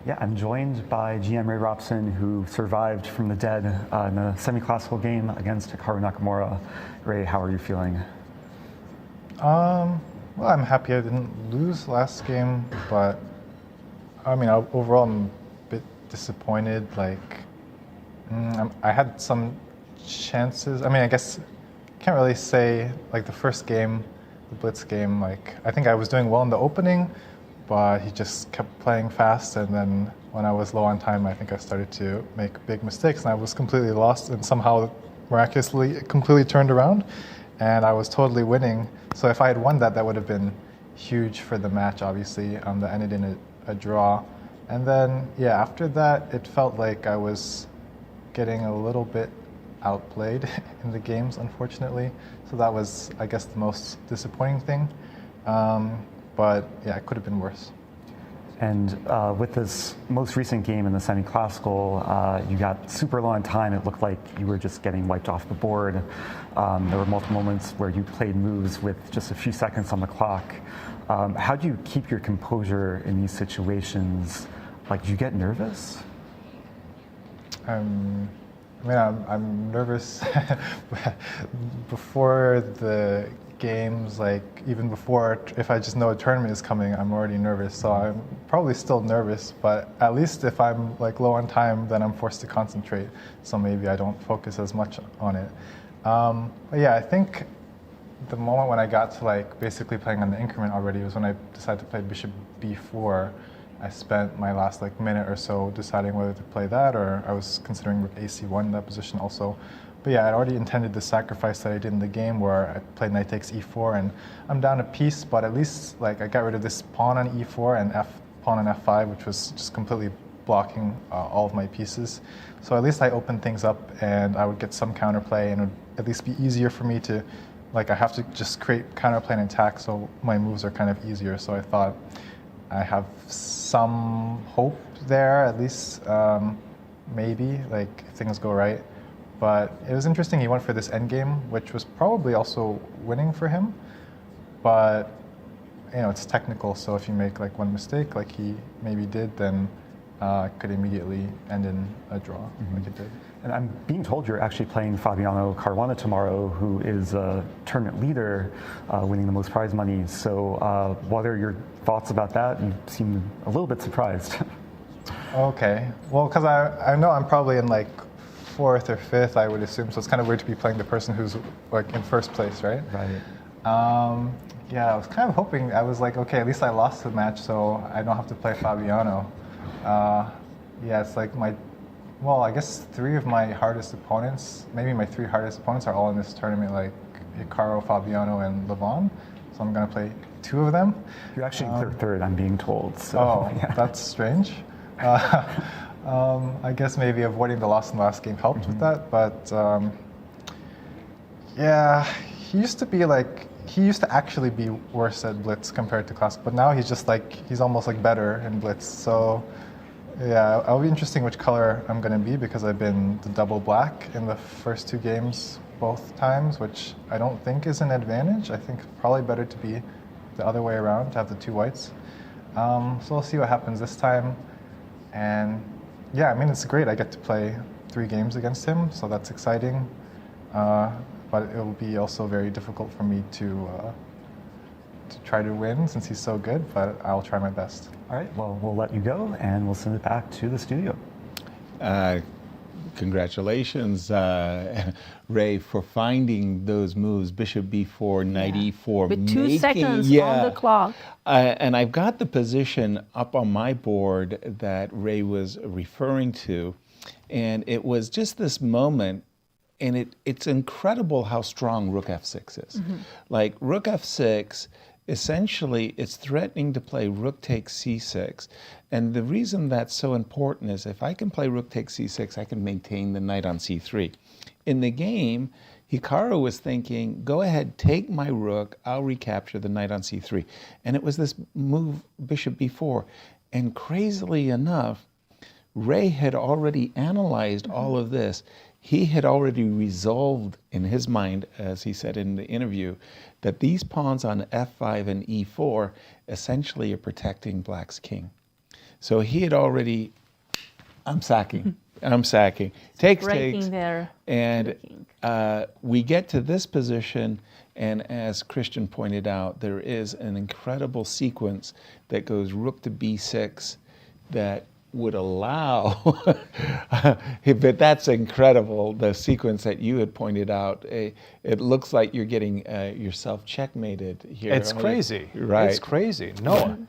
Yeah, I'm joined by GM Ray Robson, who survived from the dead in a semi-classical game against Hikaru Nakamura. Ray, how are you feeling? Well, I'm happy I didn't lose last game, but I mean, overall, I'm a bit disappointed. I had some chances. I mean, I guess can't really say like the first game, the Blitz game. Like I think I was doing well in the opening, but he just kept playing fast, and then when I was low on time, I think I started to make big mistakes, and I was completely lost, and somehow miraculously it completely turned around, and I was totally winning. So if I had won that, that would have been huge for the match, obviously. That ended in a draw, and then yeah, after that, it felt like I was getting a little bit outplayed in the games, unfortunately. So that was, I guess, the most disappointing thing. But yeah, it could have been worse. And with this most recent game in the semi-classical, you got super low on time. It looked like you were just getting wiped off the board. There were multiple moments where you played moves with just a few seconds on the clock. How do you keep your composure in these situations? Like, do you get nervous? I mean, I'm nervous before the games, like even before, if I just know a tournament is coming, I'm already nervous. So I'm probably still nervous, but at least if I'm like low on time, then I'm forced to concentrate. So maybe I don't focus as much on it. But yeah, I think the moment when I got to like basically playing on the increment already was when I decided to play Bishop B4. I spent my last like minute or so deciding whether to play that, or I was considering Rook AC1 in that position also. But yeah, I'd already intended the sacrifice that I did in the game where I played knight takes e4, and I'm down a piece, but at least like I got rid of this pawn on e4 and pawn on f5, which was just completely blocking all of my pieces. So at least I opened things up, and I would get some counterplay, and it would at least be easier for me to, like, I have to just create counterplay and attack, so my moves are kind of easier. So I thought I have some hope there, at least maybe, like if things go right. But it was interesting, he went for this endgame, which was probably also winning for him. But, you know, it's technical, so if you make like one mistake, like he maybe did, then it could immediately end in a draw, like it did. And I'm being told you're actually playing Fabiano Caruana tomorrow, who is a tournament leader, winning the most prize money. So what are your thoughts about that? You seem a little bit surprised. Okay, well, because I know I'm probably in like 4th or 5th, I would assume, so it's kind of weird to be playing the person who's like in 1st place, right? Right. Yeah, I was kind of hoping, I was like, okay, at least I lost the match, so I don't have to play Fabiano. Yeah, it's like well, I guess 3 of my hardest opponents, maybe my 3 hardest opponents are all in this tournament, like Hikaru, Fabiano, and Levon. So I'm going to play 2 of them. You're actually third, I'm being told. So, oh, yeah. That's strange. I guess maybe avoiding the loss in the last game helped with that, but yeah, he used to actually be worse at Blitz compared to Classic, but now he's almost like better in Blitz. So yeah, it'll be interesting which color I'm going to be, because I've been the double black in the first 2 games both times, which I don't think is an advantage. I think probably better to be the other way around, to have the 2 whites. So we'll see what happens this time. And yeah, I mean, it's great. I get to play 3 games against him, so that's exciting. But it will be also very difficult for me to try to win since he's so good, but I'll try my best. All right, well, we'll let you go, and we'll send it back to the studio. Congratulations, Ray, for finding those moves, Bishop B4, Knight E4. With 2 seconds on the clock. And I've got the position up on my board that Ray was referring to, and it was just this moment, and it's incredible how strong Rook F6 is. Like, Rook F6, essentially, it's threatening to play Rook takes C6. And the reason that's so important is if I can play Rook takes C6, I can maintain the knight on C3. In the game, Hikaru was thinking, go ahead, take my rook, I'll recapture the knight on C3. And it was this move, Bishop B4. And crazily enough, Ray had already analyzed all of this. He had already resolved in his mind, as he said in the interview, that these pawns on F5 and E4 essentially are protecting Black's king. So he had already, I'm sacking, takes, There. and we get to this position, and as Christian pointed out, there is an incredible sequence that goes rook to b6 that would allow, but that's incredible, the sequence that you had pointed out. It looks like you're getting yourself checkmated here. It's crazy. Right. It's crazy. No,